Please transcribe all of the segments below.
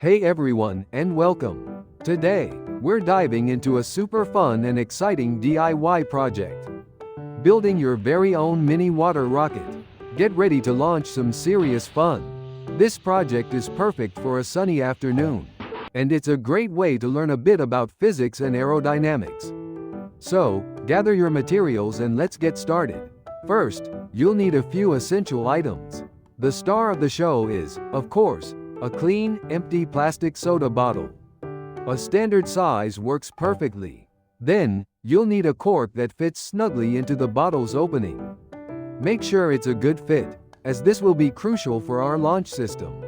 Hey everyone, and welcome. Today, we're diving into a super fun and exciting DIY project. Building your very own mini water rocket. Get ready to launch some serious fun. This project is perfect for a sunny afternoon, and it's a great way to learn a bit about physics and aerodynamics. So, gather your materials and let's get started. First, you'll need a few essential items. The star of the show is, of course, a clean, empty plastic soda bottle. A standard size works perfectly. Then, you'll need a cork that fits snugly into the bottle's opening. Make sure it's a good fit, as this will be crucial for our launch system.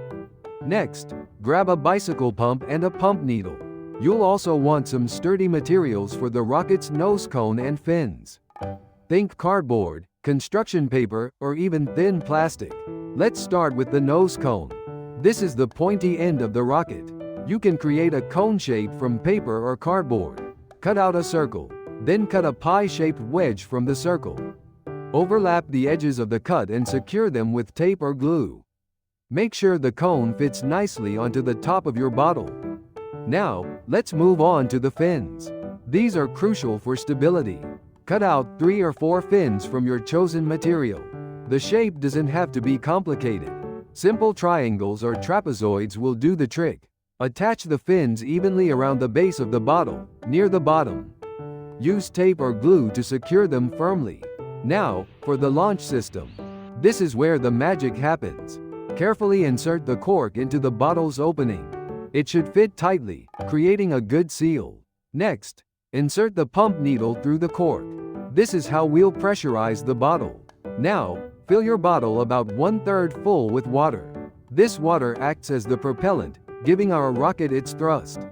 Next, grab a bicycle pump and a pump needle. You'll also want some sturdy materials for the rocket's nose cone and fins. Think cardboard, construction paper, or even thin plastic. Let's start with the nose cone. This is the pointy end of the rocket. You can create a cone shape from paper or cardboard. Cut out a circle, then cut a pie-shaped wedge from the circle. Overlap the edges of the cut and secure them with tape or glue. Make sure the cone fits nicely onto the top of your bottle. Now, let's move on to the fins. These are crucial for stability. Cut out 3 or 4 fins from your chosen material. The shape doesn't have to be complicated. Simple triangles or trapezoids will do the trick. Attach the fins evenly around the base of the bottle, near the bottom. Use tape or glue to secure them firmly. Now, for the launch system. This is where the magic happens. Carefully insert the cork into the bottle's opening. It should fit tightly, creating a good seal. Next, insert the pump needle through the cork. This is how we'll pressurize the bottle. Now, fill your bottle about 1/3 full with water. This water acts as the propellant, giving our rocket its thrust.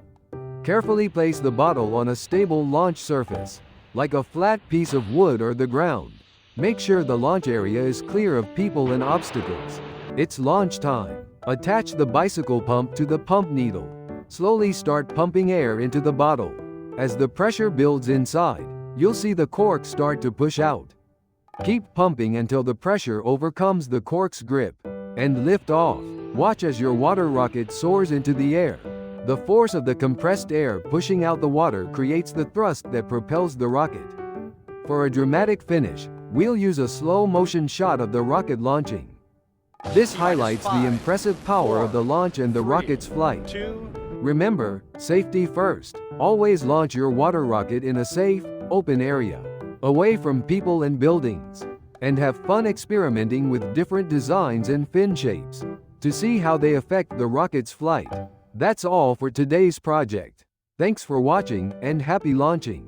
Carefully place the bottle on a stable launch surface, like a flat piece of wood or the ground. Make sure the launch area is clear of people and obstacles. It's launch time. Attach the bicycle pump to the pump needle. Slowly start pumping air into the bottle. As the pressure builds inside, you'll see the cork start to push out. Keep pumping until the pressure overcomes the cork's grip, and lift off. Watch as your water rocket soars into the air. The force of the compressed air pushing out the water creates the thrust that propels the rocket. For a dramatic finish, we'll use a slow-motion shot of the rocket launching. This highlights the impressive power of the launch and the rocket's flight. Remember, safety first. Always launch your water rocket in a safe, open area, away from people and buildings, and have fun experimenting with different designs and fin shapes to see how they affect the rocket's flight. That's all for today's project. Thanks for watching and happy launching.